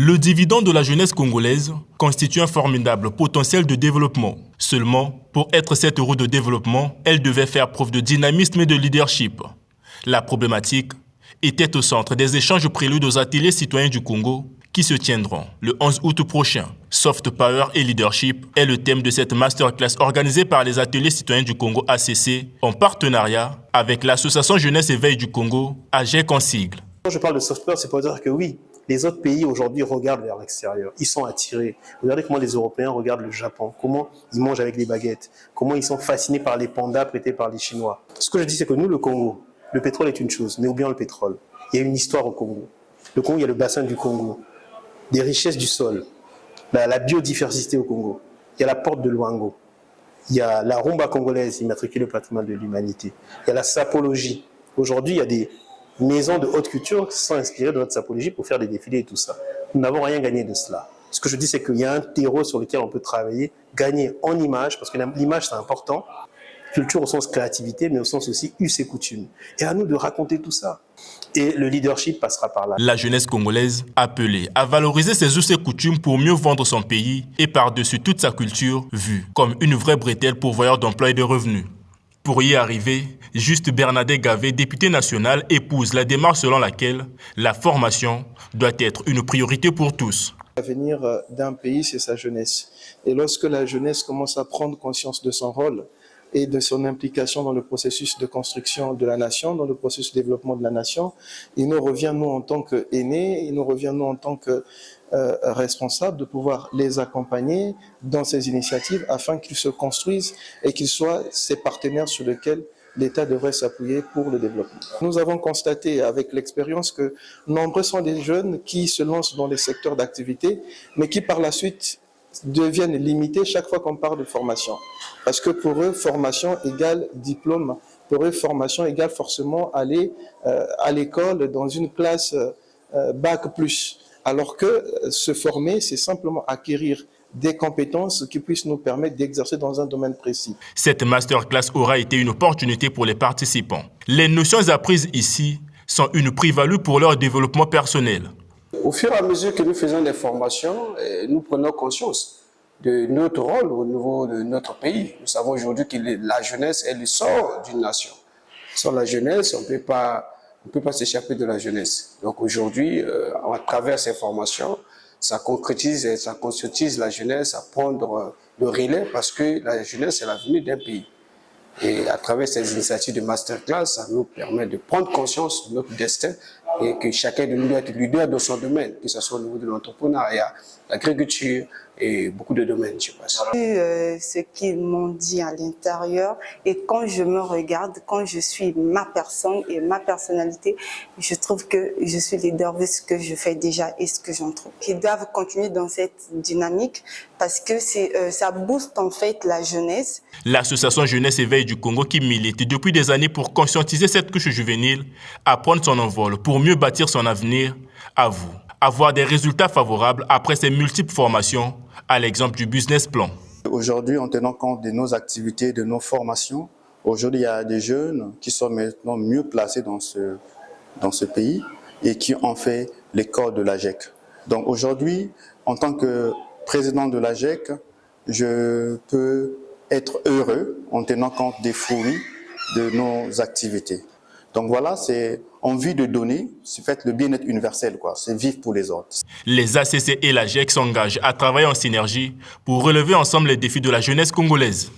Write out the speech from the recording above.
Le dividende de la jeunesse congolaise constitue un formidable potentiel de développement. Seulement, pour être cette roue de développement, elle devait faire preuve de dynamisme et de leadership. La problématique était au centre des échanges préludes aux ateliers citoyens du Congo qui se tiendront le 11 août prochain. Soft Power et Leadership est le thème de cette masterclass organisée par les ateliers citoyens du Congo ACC en partenariat avec l'association Jeunesse Éveil du Congo, AGEC en sigle. Quand je parle de soft power, c'est pour dire que oui, les autres pays aujourd'hui regardent vers l'extérieur. Ils sont attirés. Regardez comment les Européens regardent le Japon, comment ils mangent avec des baguettes, comment ils sont fascinés par les pandas prêtés par les Chinois. Ce que je dis, c'est que nous, le Congo, le pétrole est une chose, mais ou bien le pétrole. Il y a une histoire au Congo. Le Congo, il y a le bassin du Congo, des richesses du sol, la biodiversité au Congo. Il y a la porte de Luango. Il y a la rumba congolaise, immatriculée au patrimoine de l'humanité. Il y a la sapologie. Aujourd'hui, il y a des maisons de haute culture qui sont inspirées de notre sapologie pour faire des défilés et tout ça. Nous n'avons rien gagné de cela. Ce que je dis, c'est qu'il y a un terreau sur lequel on peut travailler, gagner en image, parce que l'image, c'est important. Culture au sens créativité, mais au sens aussi us et coutumes. Et à nous de raconter tout ça. Et le leadership passera par là. La jeunesse congolaise appelée à valoriser ses us et coutumes pour mieux vendre son pays et par-dessus toute sa culture, vue comme une vraie bretelle pourvoyeur d'emploi et de revenus. Pour y arriver, Juste Bernadette Gavé, député national, épouse la démarche selon laquelle la formation doit être une priorité pour tous. L'avenir d'un pays, c'est sa jeunesse. Et lorsque la jeunesse commence à prendre conscience de son rôle et de son implication dans le processus de construction de la nation, dans le processus de développement de la nation, il nous revient, nous, en tant qu'aînés, il nous revient, nous, en tant que responsables, de pouvoir les accompagner dans ces initiatives afin qu'ils se construisent et qu'ils soient ces partenaires sur lesquels l'État devrait s'appuyer pour le développement. Nous avons constaté avec l'expérience que nombreux sont des jeunes qui se lancent dans les secteurs d'activité, mais qui par la suite deviennent limités chaque fois qu'on parle de formation. Parce que pour eux, formation égale diplôme. Pour eux, formation égale forcément aller à l'école dans une classe bac plus. Alors que se former, c'est simplement acquérir des compétences qui puissent nous permettre d'exercer dans un domaine précis. Cette masterclass aura été une opportunité pour les participants. Les notions apprises ici sont une plus-value pour leur développement personnel. Au fur et à mesure que nous faisons des formations, nous prenons conscience de notre rôle au niveau de notre pays. Nous savons aujourd'hui que la jeunesse est le sort d'une nation. Sans la jeunesse, on ne peut pas s'échapper de la jeunesse. Donc aujourd'hui, à travers ces formations, ça concrétise et ça conscientise la jeunesse à prendre le relais parce que la jeunesse est l'avenir d'un pays. Et à travers ces initiatives de masterclass, ça nous permet de prendre conscience de notre destin et que chacun de nous doit être leader dans son domaine, que ce soit au niveau de l'entrepreneuriat, l'agriculture et beaucoup de domaines, je pense. Ce qu'ils m'ont dit à l'intérieur et quand je me regarde, quand je suis ma personne et ma personnalité, je trouve que je suis leader de ce que je fais déjà et ce que j'entreprends. Ils doivent continuer dans cette dynamique parce que ça booste en fait la jeunesse. L'association Jeunesse Éveil du Congo qui milite depuis des années pour conscientiser cette couche juvénile à prendre son envol pour mieux bâtir son avenir, avoue avoir des résultats favorables après ces multiples formations, à l'exemple du business plan. Aujourd'hui, en tenant compte de nos activités, de nos formations, aujourd'hui, il y a des jeunes qui sont maintenant mieux placés dans ce pays et qui ont fait l'école de l'AGEC. Donc aujourd'hui, en tant que président de l'AGEC, je peux être heureux en tenant compte des fruits de nos activités. Donc voilà, c'est envie de donner, c'est fait le bien-être universel, c'est vivre pour les autres. Les ACC et l'AGEC s'engagent à travailler en synergie pour relever ensemble les défis de la jeunesse congolaise.